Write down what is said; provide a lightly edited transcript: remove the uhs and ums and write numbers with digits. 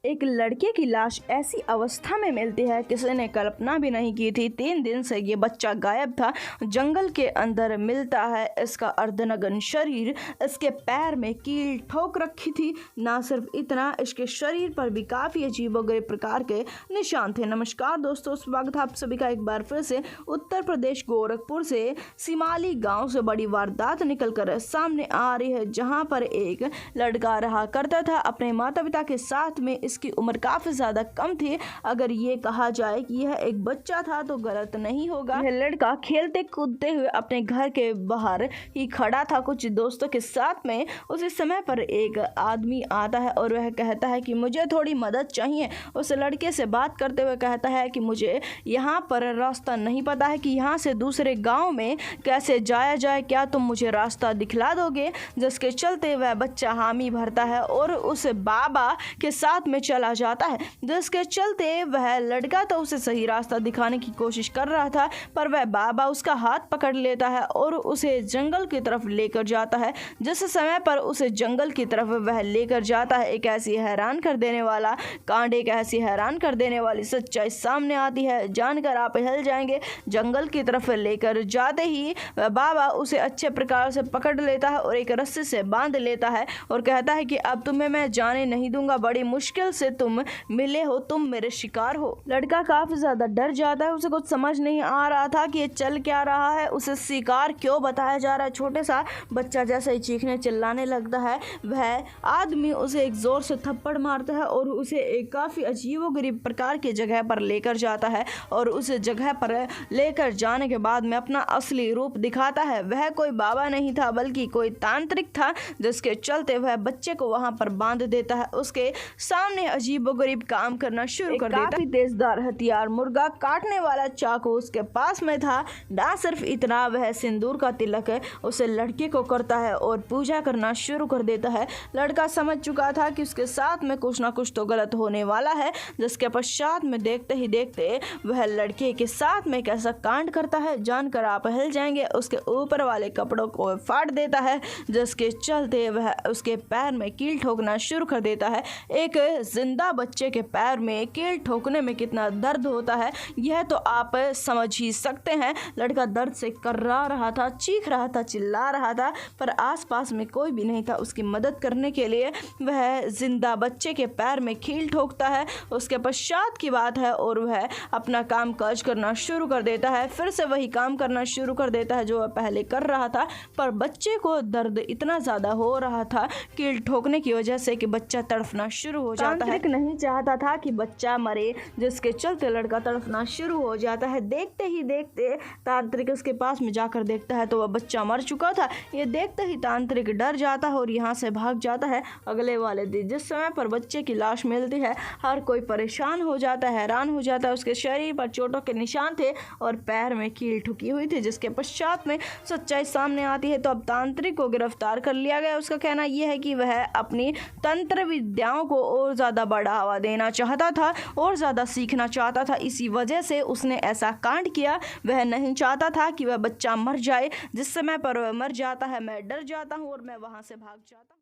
एक लड़के की लाश ऐसी अवस्था में मिलती है किसी ने कल्पना भी नहीं की थी। 3 दिन से ये बच्चा गायब था, जंगल के अंदर मिलता है। इसका अर्धनग्न शरीर, इसके पैर में कील ठोक रखी थी। ना सिर्फ इतना, इसके शरीर पर भी काफ़ी अजीबोगरीब प्रकार के निशान थे। नमस्कार दोस्तों, स्वागत है आप सभी का एक बार फिर से। उत्तर प्रदेश गोरखपुर से सिमाली गांव से बड़ी वारदात निकलकर सामने आ रही है, जहां पर एक लड़का रहा करता था अपने माता पिता के साथ में। इसकी उम्र काफ़ी ज़्यादा कम थी। अगर ये कहा जाए कि यह एक बच्चा था तो गलत नहीं होगा। यह लड़का खेलते कूदते हुए अपने घर के बाहर ही खड़ा था कुछ दोस्तों के साथ में। उसी समय पर एक आदमी आता है और वह कहता है कि मुझे थोड़ी मदद चाहिए। उस लड़के से बात करते हुए कहता है कि मुझे यहाँ पर रास्ता नहीं पता है कि यहाँ से दूसरे गाँव में कैसे जाया जाए, क्या तुम मुझे रास्ता दिखला दोगे? जिसके चलते वह बच्चा हामी भरता है और उस बाबा के साथ में चला जाता है। जिसके चलते वह लड़का तो उसे सही रास्ता दिखाने की कोशिश कर रहा था, पर वह बाबा उसका हाथ पकड़ लेता है और उसे जंगल की तरफ लेकर जाता है। जिस समय पर उसे जंगल की तरफ वह लेकर जाता है, एक ऐसी हैरान कर देने वाला कांड, एक ऐसी हैरान कर देने वाली सच्चाई सामने आती है, जानकर आप हिल जाएंगे। जंगल की तरफ लेकर जाते ही वह बाबा उसे अच्छे प्रकार से पकड़ लेता है और एक रस्सी से बांध लेता है और कहता है कि अब तुम्हें मैं जाने नहीं दूंगा, बड़ी मुश्किल से तुम मिले हो, तुम मेरे शिकार हो। लड़का काफी ज्यादा डर जाता है, उसे कुछ समझ नहीं आ रहा था कि ये चल क्या रहा है, उसे शिकार क्यों बताया जा रहा है। छोटे सा बच्चा जैसे ही चीखने चिल्लाने लगता है, वह आदमी उसे एक जोर से थप्पड़ मारता है और उसे एक काफी अजीबोगरीब प्रकार की जगह पर लेकर जाता है और उस जगह पर लेकर जाने के बाद में अपना असली रूप दिखाता है। वह कोई बाबा नहीं था बल्कि कोई तांत्रिक था, जिसके चलते वह बच्चे को वहां पर बांध देता है। उसके सामने अजीबोगरीब काम करना शुरू कर देता है। काफी तेजदार हथियार, मुर्गा काटने वाला चाकू उसके पास में था। ना सिर्फ इतना, वह सिंदूर का तिलक उसे लड़के को करता है और पूजा करना शुरू कर देता है। लड़का समझ चुका था कि उसके साथ में कुछ ना कुछ तो गलत होने वाला है। जिसके पश्चात में देखते ही देखते वह लड़के के साथ में कैसा कांड करता है, जानकर आप हिल जाएंगे। उसके ऊपर वाले कपड़ों को फाड़ देता है, जिसके चलते वह उसके पैर में कील ठोकना शुरू कर देता है। एक जिंदा बच्चे के पैर में कील ठोकने में कितना दर्द होता है, यह तो आप समझ ही सकते हैं। लड़का दर्द से कर्रा रहा था, चीख रहा था, चिल्ला रहा था, पर आसपास में कोई भी नहीं था उसकी मदद करने के लिए। वह जिंदा बच्चे के पैर में कील ठोकता है। उसके पश्चात की बात है और वह अपना काम काज करना शुरू कर देता है। फिर से वही काम करना शुरू कर देता है जो वह पहले कर रहा था, पर बच्चे को दर्द इतना ज़्यादा हो रहा था कील ठोकने की वजह से कि बच्चा तड़फना शुरू हो जाता है। नहीं चाहता था कि बच्चा मरे, जिसके चलते लड़का तड़फना शुरू हो जाता है। देखते ही देखते तांत्रिक उसके पास में जाकर देखता है तो वह बच्चा मर चुका था। ये देखते ही तांत्रिक डर जाता है और यहाँ से भाग जाता है। अगले वाले दिन जिस समय पर बच्चे की लाश मिलती है, हर कोई परेशान हो जाता है, हैरान हो जाता है। उसके शरीर पर चोटों के निशान थे और पैर में कील ठुकी हुई थी। जिसके पश्चात में सच्चाई सामने आती है तो अब तांत्रिक को गिरफ्तार कर लिया गया। उसका कहना यह है कि वह अपनी तंत्र विद्याओं को और ज़्यादा बढ़ावा देना चाहता था और ज़्यादा सीखना चाहता था, इसी वजह से उसने ऐसा कांड किया। वह नहीं चाहता था कि वह बच्चा मर जाए। जिस समय पर वह मर जाता है, मैं डर जाता हूँ और मैं वहाँ से भाग जाता हूँ।